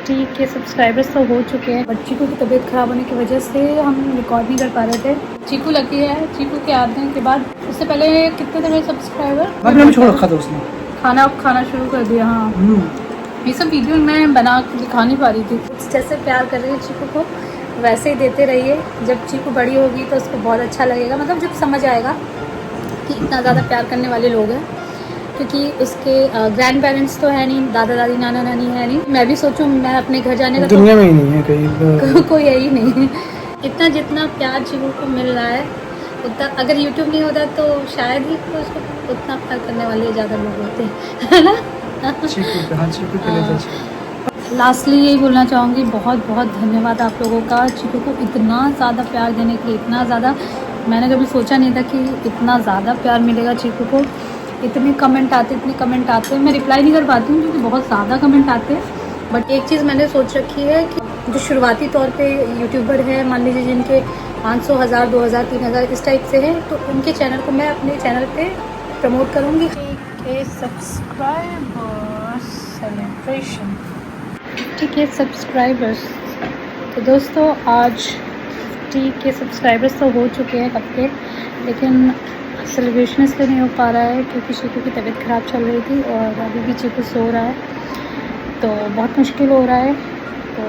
50 के सब्सक्राइबर्स तो हो चुके हैं, बट चीकू की तबीयत ख़राब होने की वजह से हम रिकॉर्ड नहीं कर पा रहे थे। चीकू लकी है, चीकू के आने के बाद उससे पहले कितने थे मेरे सब्सक्राइबर? मैंने छोड़ रखा था उसने, खाना शुरू कर दिया। हाँ, ये सब वीडियो मैं बना दिखा नहीं पा रही थी। जैसे प्यार कर रही है चीकू को वैसे ही देते रहिए। जब चीकू बड़ी होगी तो उसको बहुत अच्छा लगेगा, मतलब जब समझ आएगा कि इतना ज़्यादा प्यार करने वाले लोग हैं, क्योंकि उसके ग्रैंड पेरेंट्स तो है नहीं, दादा दादी नाना नानी है नहीं। मैं भी सोचूं मैं अपने घर जाने का दुनिया में ही नहीं है कहीं कोई है ही नहीं। इतना जितना प्यार चीकू को मिल रहा है उतना, अगर यूट्यूब नहीं होता तो शायद ही तो उसको उतना प्यार करने वाले ज़्यादा लोग होते हैं, है ना। लास्टली यही बोलना चाहूँगी, बहुत बहुत धन्यवाद आप लोगों का चीकू को इतना ज़्यादा प्यार देने के लिए। इतना ज़्यादा मैंने कभी सोचा नहीं था कि इतना ज़्यादा प्यार मिलेगा चीकू को। इतने कमेंट आते हैं, मैं रिप्लाई नहीं कर पाती हूँ क्योंकि बहुत ज़्यादा कमेंट आते हैं। बट एक चीज़ मैंने सोच रखी है कि जो शुरुआती तौर पे यूट्यूबर है, मान लीजिए जिनके 500, 1000, 2000, 3000 इस टाइप से हैं, तो उनके चैनल को मैं अपने चैनल पे प्रमोट करूँगी। सब्सक्राइबर्स सेलिब्रेशन, ठीक है सब्सक्राइबर्स। तो दोस्तों आज 50 के सब्सक्राइबर्स तो हो चुके हैं कब के, लेकिन सेलिब्रेशन इसलिए नहीं हो पा रहा है क्योंकि चीकू की तबीयत ख़राब चल रही थी और अभी भी चीकू सो रहा है, तो बहुत मुश्किल हो रहा है। तो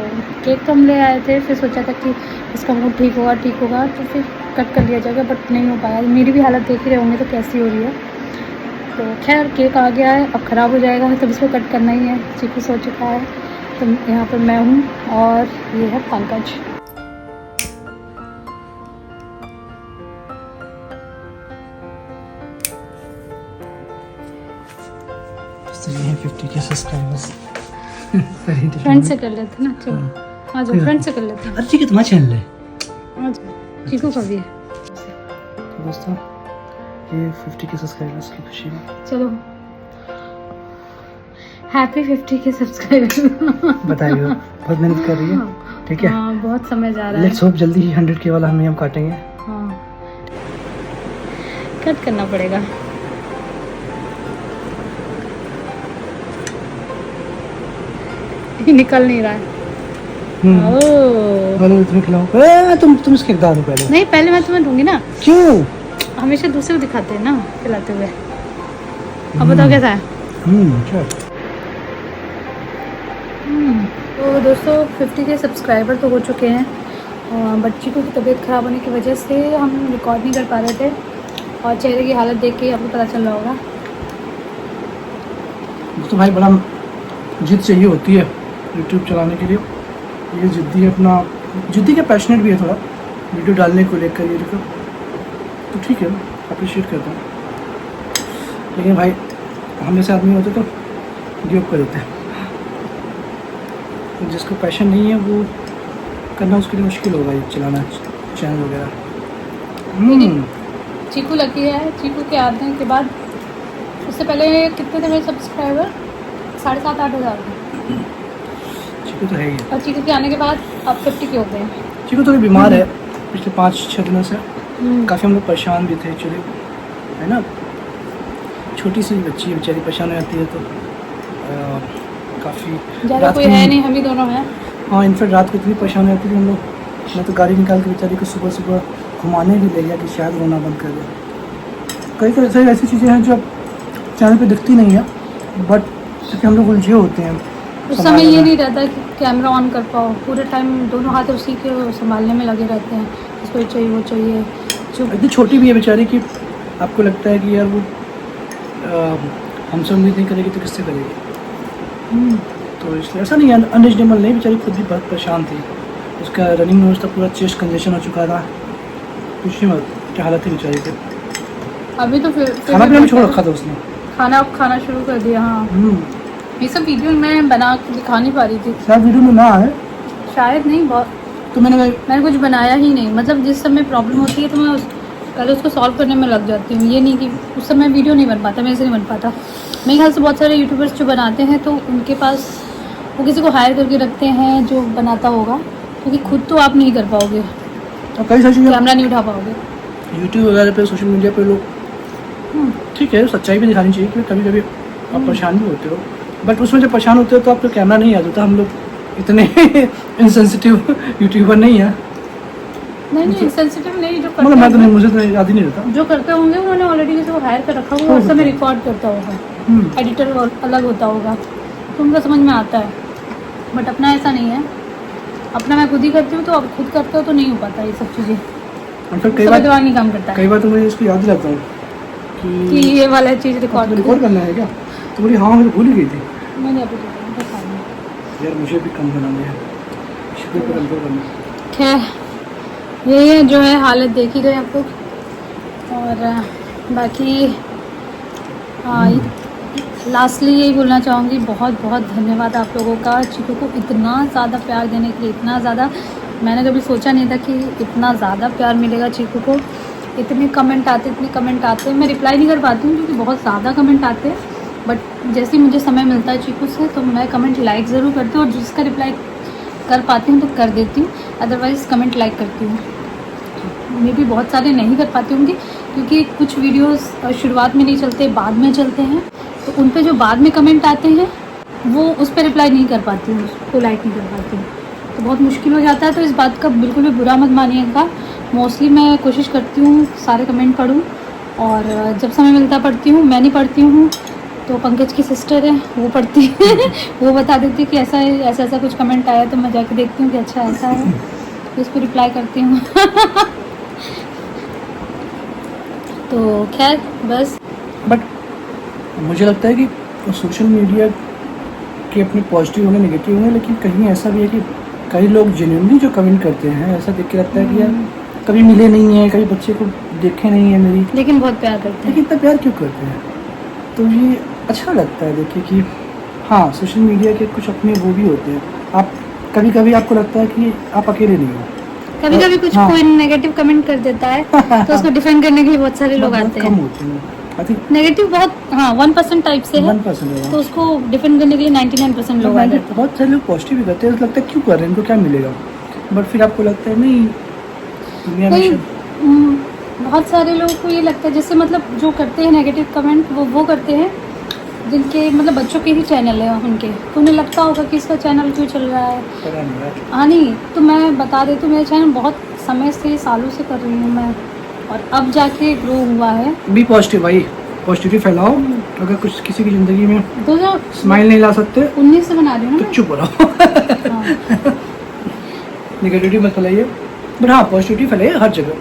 केक तो हम ले आए थे, फिर सोचा था कि इसका मूड ठीक होगा तो फिर कट कर लिया जाएगा, बट नहीं हो पाया। मेरी भी हालत देख ही रहे होंगे तो कैसी हो रही है। तो खैर केक आ गया है, अब ख़राब हो जाएगा तब इसको कट करना ही है। चीकू सो चुका है, तो यहाँ पर मैं हूँ और ये है पंकज। ये है 50 के सब्सक्राइबर्स। फ्रेंड से कर लेते ना, चलो आ जाओ फ्रेंड से कर लेते हैं। अरे ठीक है, तुम्हारा चैनल है, आ जाओ, चीकू का भी है। तो दोस्तों ये 50 के सब्सक्राइबर्स की खुशी में चलो हैप्पी 50 के सब्सक्राइबर। बताइए, बहुत मेहनत कर रही है, ठीक है। हाँ, बहुत समय जा रहा है। लेट्स होप जल्दी ही 100 के वाला हम काटेंगे। हाँ, कट करना पड़ेगा। ये निकल नहीं रहा है। हेलो तुम्हें खिलाओ, तुम इसके दाद दो पहले। नहीं, पहले मैं तुम्हें दूंगी ना। क्यों? हमेशा दूसरे को दिखाते हैं ना खिलाते हुए। अब बताओ कैसा है? तो दोस्तों 50 के सब्सक्राइबर तो हो चुके हैं, बच्ची को तबीयत ख़राब होने की वजह से हम रिकॉर्ड नहीं कर पा रहे थे और चेहरे की हालत देख के आपको पता चल रहा होगा। तो भाई बड़ा जिद चाहिए होती है यूट्यूब चलाने के लिए। ये जिद्दी है, अपना जिद्दी का पैशनेट भी है थोड़ा वीडियो डालने को लेकर ये तो ठीक है, अप्रिशिएट करता हूँ। लेकिन भाई हम जैसे आदमी होते तो गिव अप कर देते हैं। तो जिसको पैशन नहीं है वो करना उसके लिए मुश्किल होगा, ये चलाना चैनल वगैरह। चीकू लकी है, चीकू के आने के बाद उससे पहले कितने थे मेरे सब्सक्राइबर? 7,500-8 हज़ार थे। चीकू तो है ही, और चीकू के आने के बाद अब 50 के हो गए हैं। चीकू थोड़ी बीमार है पिछले 5-6 दिनों से, काफ़ी हम लोग परेशान भी थे एक्चुअली, है ना। छोटी सी बच्ची है बेचारी, परेशान हो जाती है तो काफ़ी ज़्यादा कोई है नहीं, हम ही दोनों हैं। हाँ, इनफेक्ट रात को इतनी परेशान हो जाती थी हम लोग, मैं तो गाड़ी निकाल के बेचारी को सुबह सुबह घुमाने भी ले गया कि शायद रोना बंद कर दे। कई कई सारी ऐसी चीज़ें हैं जो चैनल पे दिखती नहीं है, बट क्योंकि हम लोग उलझे होते हैं। उस समय ये नहीं रहता कि कैमरा ऑन कर पाओ, पूरे टाइम दोनों हाथ उसी के संभालने में लगे रहते हैं। इसको चाहिए वो चाहिए, जो इतनी छोटी भी है बेचारी कि आपको लगता है कि यार वो हमसे उम्मीद नहीं करेगी तो किससे करेगी। तो इसलिए ऐसा नहीं है, अनरिजनेबल नहीं, बेचारी खुद भी बहुत परेशान थी। उसका रनिंग नोज था, पूरा चेस्ट कंजेशन हो चुका था, कुछ ही मत क्या हालत थी बेचारी की। अभी तो फिर खाना पीना भी छोड़ रखा था उसने, खाना शुरू कर दिया। हाँ, ये सब वीडियो मैं बना के दिखा नहीं पा रही थी, शायद वीडियो में ना आए, शायद नहीं, बहुत तो मैंने कुछ बनाया ही नहीं। मतलब जिस समय प्रॉब्लम होती है तो मैं पहले उसको सॉल्व करने में लग जाती हूँ। ये नहीं कि उस समय वीडियो नहीं बन पाता, मेरे से नहीं बन पाता। मेरे ख्याल से बहुत सारे यूट्यूबर्स जो बनाते हैं तो उनके पास वो किसी को हायर करके रखते हैं जो बनाता होगा, क्योंकि खुद तो आप नहीं कर पाओगे, कई सारी चीज़ें कैमरा नहीं उठा पाओगे। यूट्यूब वगैरह पे, सोशल मीडिया पे लोग ठीक है सच्चाई भी दिखानी चाहिए कि कभी कभी आप परेशान भी होते हो, बट उसमें जब परेशान होते हो तो आप तो कैमरा नहीं आ जाता। हम लोग इतने इनसेंसिटिव यूट्यूबर नहीं है। नहीं सेंसिटिव नहीं, जो मतलब मैं तो करते नहीं, मुझे तो याद ही नहीं रहता। जो करते होंगे उन्होंने ऑलरेडी किसी को हायर कर रखा होगा, उस समय रिकॉर्ड करता होगा, एडिटर अलग होता होगा, तो उनको समझ में आता है। बट अपना ऐसा नहीं है, अपना मैं खुद ही करती हूँ, तो अब खुद करते हो तो नहीं हो पाता ये सब चीज़ें, और फिर उसका दिमाग नहीं काम करता है कई बार तो मुझे इसको याद दिलाता हूँ कि ये वाला चीज़ रिकॉर्ड करना है क्या, तो बोली हाँ मैं भूल ही गई थी। मैंने अभी यार मुझे भी कम बनाना है, शुगर पर कंट्रोल करना है। खैर यही है जो है, हालत देख ही रहे आप लोग। और बाकी लास्टली यही बोलना चाहूँगी, बहुत बहुत धन्यवाद आप लोगों का, चीकू को इतना ज़्यादा प्यार देने के लिए। इतना ज़्यादा मैंने कभी सोचा नहीं था कि इतना ज़्यादा प्यार मिलेगा चीकू को। इतने कमेंट आते, मैं रिप्लाई नहीं कर पाती हूँ क्योंकि बहुत ज़्यादा कमेंट आते हैं, बट जैसे ही मुझे समय मिलता है चीकू से तो मैं कमेंट लाइक ज़रूर करती हूँ, और जिसका रिप्लाई कर पाती हूँ तो कर देती हूँ, अदरवाइज़ कमेंट लाइक करती हूँ। मे भी बहुत सारे नहीं कर पाती होंगी क्योंकि कुछ वीडियोस शुरुआत में नहीं चलते, बाद में चलते हैं, तो उन पे जो बाद में कमेंट आते हैं वो उस पर रिप्लाई नहीं कर पाती हूँ, उसको लाइक नहीं कर पाती हूँ, तो बहुत मुश्किल हो जाता है। तो इस बात का बिल्कुल भी बुरा मत मानिएगा। मोस्टली मैं कोशिश करती हूँ सारे कमेंट पढूँ, और जब समय मिलता पढ़ती हूँ। मैं नहीं पढ़ती हूँ तो पंकज की सिस्टर है वो पढ़ती है वो बता देती है कि ऐसा है, ऐसा कुछ कमेंट आया, तो मैं जाके देखती हूँ कि अच्छा ऐसा है, तो उसको रिप्लाई करती हूँ तो खैर बस। बट मुझे लगता है कि सोशल मीडिया के अपने पॉजिटिव होंगे, नेगेटिव होंगे, लेकिन कहीं ऐसा भी है कि कई लोग जेन्युइनली जो कमेंट करते हैं, ऐसा देख के लगता है कि यार कभी मिले नहीं है, कभी बच्चे को देखे नहीं है मेरी, लेकिन बहुत प्यार करते हैं। लेकिन इतना प्यार क्यों करते हैं, तो ये अच्छा लगता है देखिए कि हाँ सोशल मीडिया के कुछ अपने वो भी होते हैं। आप कभी कभी आपको लगता है कि आप अकेले नहीं हो, कभी कभी कुछ कोई नेगेटिव कमेंट कर देता है तो उसको डिफेंड करने के लिए बहुत सारे लोग आते हैं। कम होते हैं नेगेटिव बहुत, हाँ 1% टाइप से है, 1% तो उसको डिफेंड करने के लिए 99% लोग आ जाते हैं। बहुत सारे लोग पॉजिटिव भी करते हैं, लगता है क्यों कर रहे हैं, इनको क्या मिलेगा, बट फिर आपको लगता है नहीं दुनिया में बहुत सारे लोगों को ये लगता है जैसे मतलब जो करते हैं नेगेटिव कमेंट वो करते हैं जिनके मतलब बच्चों के ही चैनल है उनके, तो उन्हें लगता होगा कि इसका चैनल क्यों चल रहा है। हाँ नहीं, तो मैं बता देती हूँ, मेरा चैनल बहुत समय से, सालों से कर रही हूँ मैं, और अब जाके ग्रो हुआ है। बी पॉजिटिव भाई, पॉजिटिविटी फैलाओ। अगर कुछ किसी की ज़िंदगी में 2019 नहीं ला सकते, से बना रही हूँ ना, तो चुप रहो नेगेटिविटी मत फैलाइए, बट हाँ पॉजिटिविटी फैलाइए हर जगह,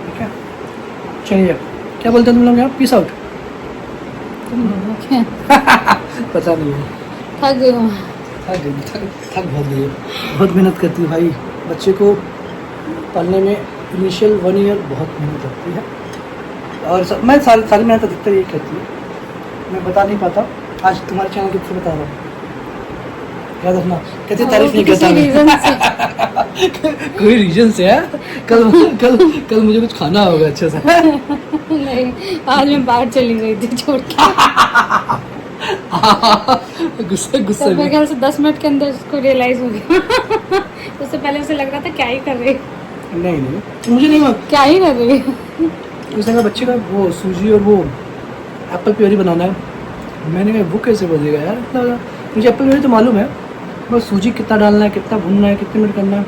ठीक है। चलिए क्या बोलते हैं तुम लोग यहाँ, पीस आउट पता नहीं है, थक गई हूँ। थक बहुत गई है, बहुत मेहनत करती है भाई, बच्चे को पालने में इनिशियल 1 ईयर बहुत मेहनत लगती है, और मैं सारी मेहनत अधिकतर यही करती है, मैं बता नहीं पाता। आज तुम्हारे चैनल के थ्रू बता रहा हूँ, याद रखना, कहते तारीफ नहीं करता कोई रीजन से है, कल मुझे कुछ खाना होगा अच्छे से नहीं, आज मैं बाहर चली गई थी छोड़ के गुस्से तो मेरे ख्याल से 10 मिनट के अंदर उसको रियलाइज हो गया उससे पहले उसे लग रहा था क्या ही कर रही, नहीं मुझे नहीं क्या ही कर रही उसने कहा बच्चे का वो सूजी और वो एप्पल प्योरी बनाना है, मैंने कहा वो कैसे बजेगा यार इतना, मुझे एप्पल प्योरी तो मालूम है, बस सूजी कितना डालना है, कितना भुनना है, कितने मिनट करना है,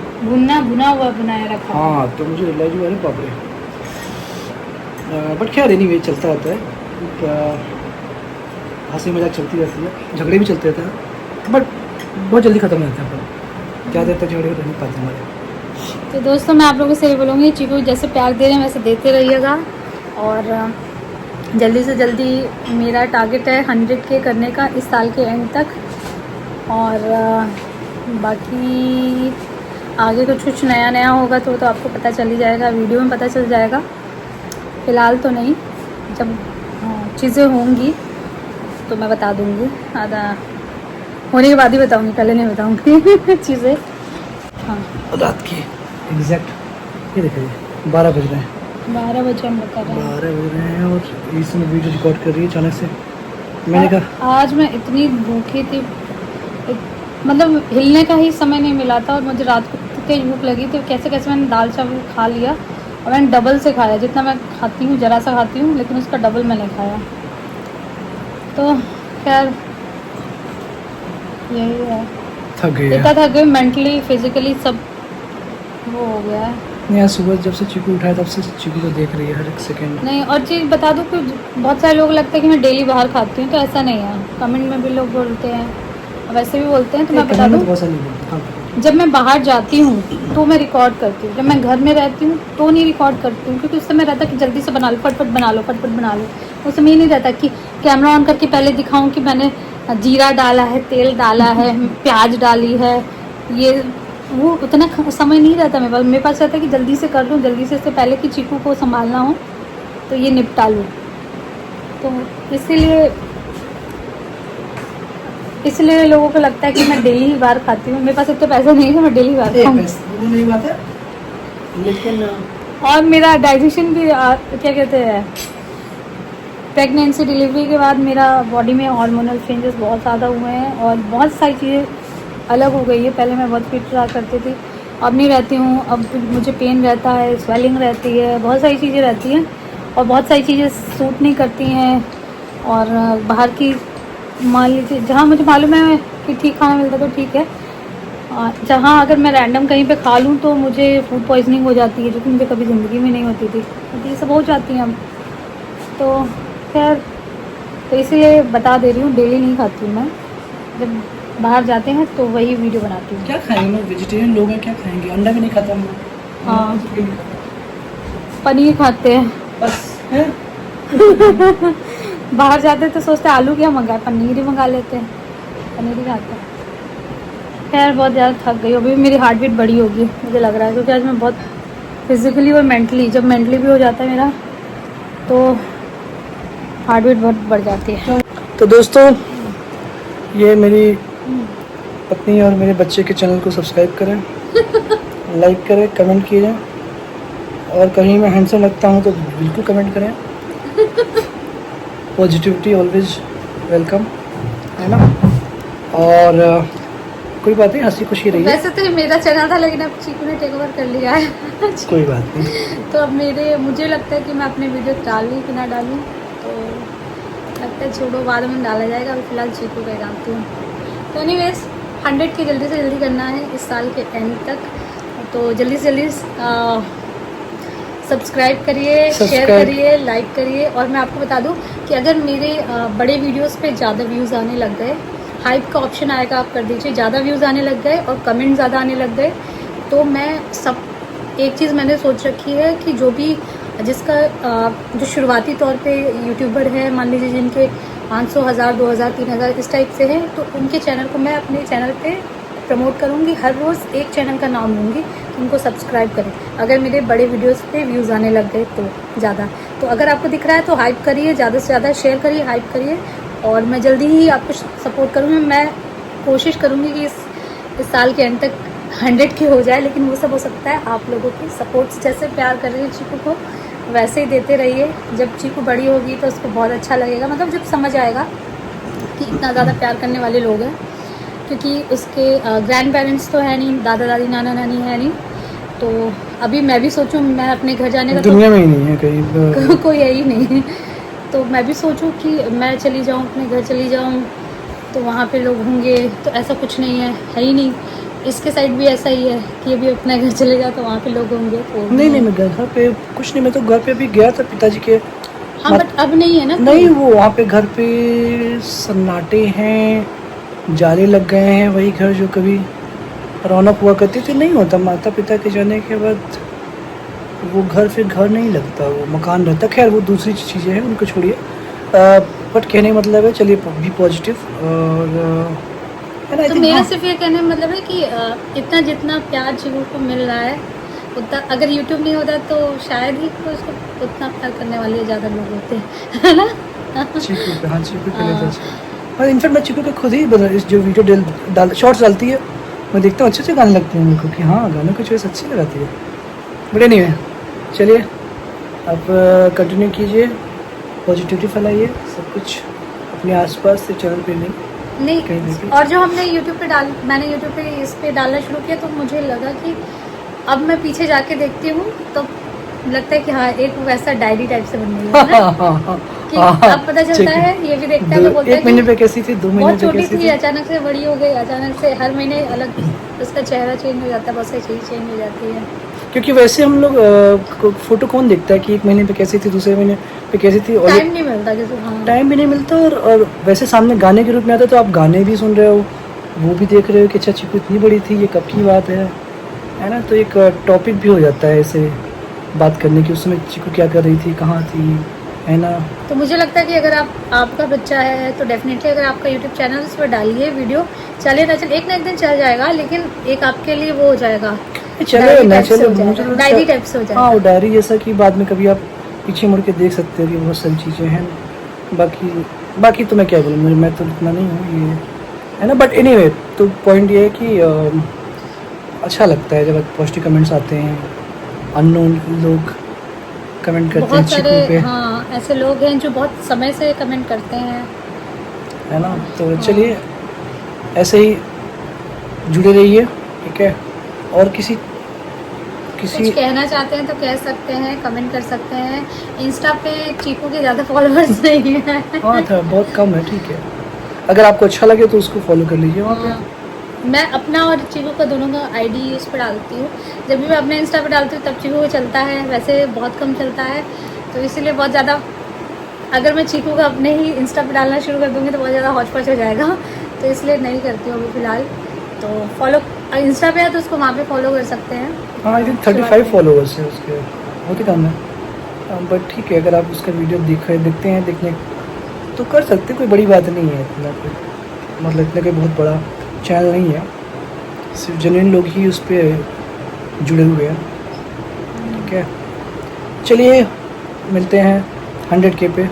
भुना हुआ बनाया रखा। हाँ तो मुझे रियलाइज हुआ, अरे बाप रे, बट खैर एनीवे चलता रहता है, हंसी मजाक चलती रहती है, झगड़े भी चलते रहते हैं, बट बहुत जल्दी ख़त्म हो जाते हैं, पर क्या देर तक झगड़े रह नहीं पाते हमारे। तो दोस्तों मैं आप लोगों से ये बोलूँगी, चीकू जैसे प्यार दे रहे हैं वैसे देते रहिएगा, और जल्दी से जल्दी मेरा टारगेट है 100K करने का इस साल के एंड तक, और बाकी आगे कुछ नया होगा तो आपको पता चल ही जाएगा, वीडियो में पता चल जाएगा, फ़िलहाल तो नहीं, जब चीज़ें होंगी तो मैं बता दूँगी, आधा होने के बाद ही बताऊँगी, पहले नहीं बताऊँगी चीज़ें। हाँ रात के एग्जैक्ट ये देखिए 12 बज रहे हैं, 12 बजे हम लोग कर रहे हैं, 12 बज रहे हैं, और इस समय वीडियो रिकॉर्ड कर रही है अचानक से। मैंने कहा आज मैं इतनी भूखी थी, मतलब हिलने का ही समय नहीं मिला था, और मुझे रात को तेज भूख लगी थी, कैसे मैंने दाल चावल खा लिया, और मैंने डबल से खाया, जितना मैं खाती हूँ ज़रा सा खाती हूँ, लेकिन उसका डबल मैंने खाया, तो खैर यही है। थक गए इतना थक गए, मेंटली फिजिकली सब वो हो गया है। नहीं, आज सुबह जब से चीकू उठाया तब से चीकू को देख रही है हर एक सेकंड। नहीं, और चीज़ बता दूँ कि बहुत सारे लोग लगता है कि मैं डेली बाहर खाती हूँ, तो ऐसा नहीं है। कमेंट में भी लोग बोलते हैं, वैसे भी बोलते हैं, तो मैं बता दूँ, जब मैं बाहर जाती हूँ तो मैं रिकॉर्ड करती हूँ, जब मैं घर में रहती हूँ तो नहीं रिकॉर्ड करती हूँ, क्योंकि उस समय रहता कि जल्दी से बना लो, फटफट बना लो, फटफट बना लो। उस समय ये नहीं रहता कि कैमरा ऑन करके पहले दिखाऊँ कि मैंने जीरा डाला है, तेल डाला है, प्याज डाली है, ये वो उतना समय नहीं रहता मेरे पास रहता है कि जल्दी से कर लूँ, जल्दी से इससे पहले कि चीकू को संभालना हो तो ये निपटा लूँ। तो इसलिए लोगों को लगता है कि मैं डेली ही बाहर खाती हूँ। मेरे पास इतने पैसे नहीं है कि मैं डेली बाहर खाऊँ। नहीं बात है, लेकिन और मेरा डाइजेशन भी क्या कहते हैं, प्रेगनेंसी डिलीवरी के बाद मेरा बॉडी में हार्मोनल चेंजेस बहुत ज़्यादा हुए हैं और बहुत सारी चीज़ें अलग हो गई है। पहले मैं बहुत फिट रहा करती थी, अब नहीं रहती हूँ। अब मुझे पेन रहता है, स्वेलिंग रहती है, बहुत सारी चीज़ें रहती हैं और बहुत सारी चीज़ें सूट नहीं करती हैं। और बाहर की मान लीजिए जहाँ मुझे मालूम है कि ठीक खाना मिलता है तो ठीक है, जहाँ अगर मैं रैंडम कहीं पे खा लूँ तो मुझे फूड पॉइजनिंग हो जाती है, जो कि मुझे कभी ज़िंदगी में नहीं होती थी। तो ये सब हो जाती हैं अब तो खैर, तो इसीलिए बता दे रही हूँ, डेली नहीं खाती हूँ मैं। जब बाहर जाते हैं तो वही वीडियो बनाती हूँ। क्या खाएंगे लोग, वेजिटेरियन लोग हैं, क्या खाएंगे? अंडा भी नहीं खाता हम। हाँ, पनीर खाते हैं बस है। बाहर जाते हैं तो सोचते हैं आलू क्या मंगाए, पनीर ही मंगा लेते हैं, पनीर ही खाते हैं। खैर बहुत ज़्यादा थक गई, अभी मेरी हार्ट बीट बढ़ी होगी मुझे लग रहा है, क्योंकि आज मैं बहुत फिजिकली और मेंटली, जब मेंटली भी हो जाता है मेरा तो हार्ट बीट बहुत बढ़ जाती है। तो दोस्तों, ये मेरी पत्नी और मेरे बच्चे के चैनल को सब्सक्राइब करें, लाइक करें, कमेंट कीजिए, और कहीं मैं हैंडसम लगता हूँ तो बिल्कुल कमेंट करें। पॉजिटिविटी ऑलवेज वेलकम, है ना। और कोई बात नहीं, हंसी खुशी रही है। वैसे तो ये मेरा चैनल था, लेकिन अब चीकू ने टेक ओवर कर लिया है। कोई बात नहीं। तो अब मुझे लगता है कि मैं अपने वीडियो डालूँ कि ना डालूँ, तो लगता है छोड़ो, बाद में डाला जाएगा। अभी फिलहाल चीकू का डालती हूँ। तो एनीवेज, 100 की जल्दी से जल्दी करना है इस साल के एंड तक, तो जल्दी से जल्दी सब्सक्राइब करिए, शेयर करिए, लाइक करिए। और मैं आपको बता दूं कि अगर मेरे बड़े वीडियोस पे ज़्यादा व्यूज़ आने लग गए, हाइप का ऑप्शन आएगा, आप कर दीजिए, ज़्यादा व्यूज़ आने लग गए और कमेंट ज़्यादा आने लग गए, तो मैं एक चीज़ मैंने सोच रखी है कि जिसका जो शुरुआती तौर पे यूट्यूबर है, मान लीजिए जिनके 500, 1000, 2000, 3000 इस टाइप से हैं, तो उनके चैनल को मैं अपने चैनल पे प्रमोट करूँगी। हर रोज़ एक चैनल का नाम लूँगी, उनको सब्सक्राइब करें। अगर मेरे बड़े वीडियोस पे व्यूज़ आने लग गए तो ज़्यादा, तो अगर आपको दिख रहा है तो हाइप करिए, ज़्यादा से ज़्यादा शेयर करिए, हाइप करिए, और मैं जल्दी ही आपको सपोर्ट करूँगी। मैं कोशिश करूँगी कि इस साल के एंड तक 100 की हो जाए, लेकिन वो सब हो सकता है आप लोगों की सपोर्ट से। जैसे प्यार कर रही है चीकू को, वैसे ही देते रहिए। जब चीकू बड़ी होगी तो उसको बहुत अच्छा लगेगा, मतलब जब समझ आएगा कि इतना ज़्यादा प्यार करने वाले लोग हैं, क्योंकि उसके ग्रैंड पेरेंट्स तो है नहीं, दादा दादी नाना नानी है नहीं। तो अभी मैं भी सोचूं, मैं अपने घर जाने का दुनिया में ही नहीं है कहीं कोई है ही नहीं, तो मैं भी सोचूं कि मैं चली जाऊं, अपने घर चली जाऊं, तो वहाँ पे लोग होंगे। तो ऐसा कुछ नहीं है ही नहीं। इसके साइड भी ऐसा ही है कि अभी अपने घर चले जाओ तो वहाँ पे लोग होंगे। तो नहीं, मैं घर पे कुछ नहीं, मैं तो घर पे भी गया था पिताजी के। हाँ, बट अब नहीं है ना। नहीं, वो वहाँ पे घर पे सन्नाटे हैं, जाले लग गए हैं। वही घर जो कभी रौनक हुआ करती थी नहीं होता। माता पिता के जाने के बाद वो घर फिर घर नहीं लगता, वो मकान रहता। खैर वो दूसरी चीज़ें हैं, उनको छोड़िए। बट कहने मतलब है, चलिए बी पॉजिटिव। और तो मेरा सिर्फ ये कहने में मतलब है कि इतना जितना प्यार चीकू को मिल रहा है, उतना अगर यूट्यूब नहीं होता तो शायद ही तो उसको उतना प्यार करने वाले ज़्यादा लोग होते हैं, है ना। चीकू पे, हाँ, चीकू पे लेते हैं। और इनफैक्ट मैं चीकू के खुद ही इस जो वीडियो शॉर्ट्स डालती है, मैं देखता हूँ अच्छे अच्छे गाने लगते हैं मेरे को, कि हाँ गानों की चॉइस अच्छी लगाती है। बट एनीवे, चलिए आप कंटिन्यू कीजिए, पॉजिटिविटी फैलाइए, सब कुछ अपने आसपास से, चैनल पे नहीं। और जो हमने मैंने यूट्यूब पे इस पे डालना शुरू किया, तो मुझे लगा कि अब मैं पीछे जाके देखती हूँ तो लगता है कि हाँ, एक वैसा डायरी टाइप से बन गई है ना। कि हाँ, अब पता चलता check है, ये भी देखता है तो बोलता है एक महीने कि पे कैसी थी, 2 महीने बहुत पे छोटी कैसी थी, थी। अचानक से बड़ी हो गई, अचानक से हर महीने अलग उसका चेहरा चेंज हो जाता है, बहुत सारी चीज़ चेंज हो जाती है। क्योंकि वैसे हम लोग फोटो कौन देखता है कि एक महीने पे कैसी थी, दूसरे महीने पे कैसी थी, और टाइम नहीं मिलता किसी, हाँ टाइम भी नहीं मिलता। और वैसे सामने गाने के रूप में आता है तो आप गाने भी सुन रहे हो, वो भी देख रहे हो कि अच्छा चीकू इतनी बड़ी थी, ये कब की बात है ना। तो एक टॉपिक भी हो जाता है ऐसे बात करने की, उसमें चीकू क्या कर रही थी, कहाँ थी, है ना। तो मुझे लगता है कि अगर आपका बच्चा है तो डेफिनेटली अगर आपका यूट्यूब चैनल उस पर डालिए वीडियो, चले ना चले, एक ना एक दिन चल जाएगा, लेकिन एक आपके लिए वो हो जाएगा, चलो ना चलो, डायरी टाइप से हो हाँ वो जाएगा। डायरी जैसा कि बाद में कभी आप पीछे मुड़ के देख सकते हो कि बहुत सारी चीज़ें हैं। बाकी तो मैं क्या बोलूँ, मैं तो इतना नहीं हूँ ये, है ना। बट एनीवे, तो पॉइंट ये है कि अच्छा लगता है जब पॉजिटिव कमेंट्स आते हैं, अननोन लोग कमेंट करते हैं बहुत सारे, चिकू पे, हाँ ऐसे लोग हैं जो बहुत समय से कमेंट करते हैं। है ना। तो हाँ। चलिए ऐसे ही जुड़े रहिए, ठीक है। और किसी कुछ कहना चाहते हैं तो कह सकते हैं, कमेंट कर सकते हैं। इंस्टा पे चीकू के ज़्यादा फॉलोअर्स नहीं है। हाँ था, बहुत कम है, ठीक है। अगर आपको अच्छा लगे तो उसको फॉलो कर लीजिए वहाँ पे। हाँ, मैं अपना और चीकू का दोनों का आईडी उस पर डालती हूँ। जब भी मैं अपने इंस्टा पे डालती हूँ तब चीकू को चलता है, वैसे बहुत कम चलता है, तो इसीलिए बहुत ज़्यादा, अगर मैं चीकू का अपने ही इंस्टा पे डालना शुरू कर दूँगी तो बहुत ज़्यादा हौच पौच हो जाएगा, तो इसलिए नहीं करती हूँ अभी फ़िलहाल। तो फॉलो इंस्टा पे है तो उसको वहाँ पे फॉलो कर सकते हैं। हाँ, आई थिंक 35 फॉलोअर्स है उसके, बहुत ही कम है। बट ठीक है, अगर आप उसका वीडियो देखते हैं, देखने तो कर सकते, कोई बड़ी बात नहीं है इतना, कोई मतलब इतना कोई बहुत बड़ा चैनल नहीं है, सिर्फ जेन्युइन लोग ही उस पर जुड़े हुए हैं, ठीक है। चलिए मिलते हैं 100K पे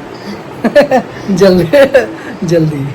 जल्दी जल्दी।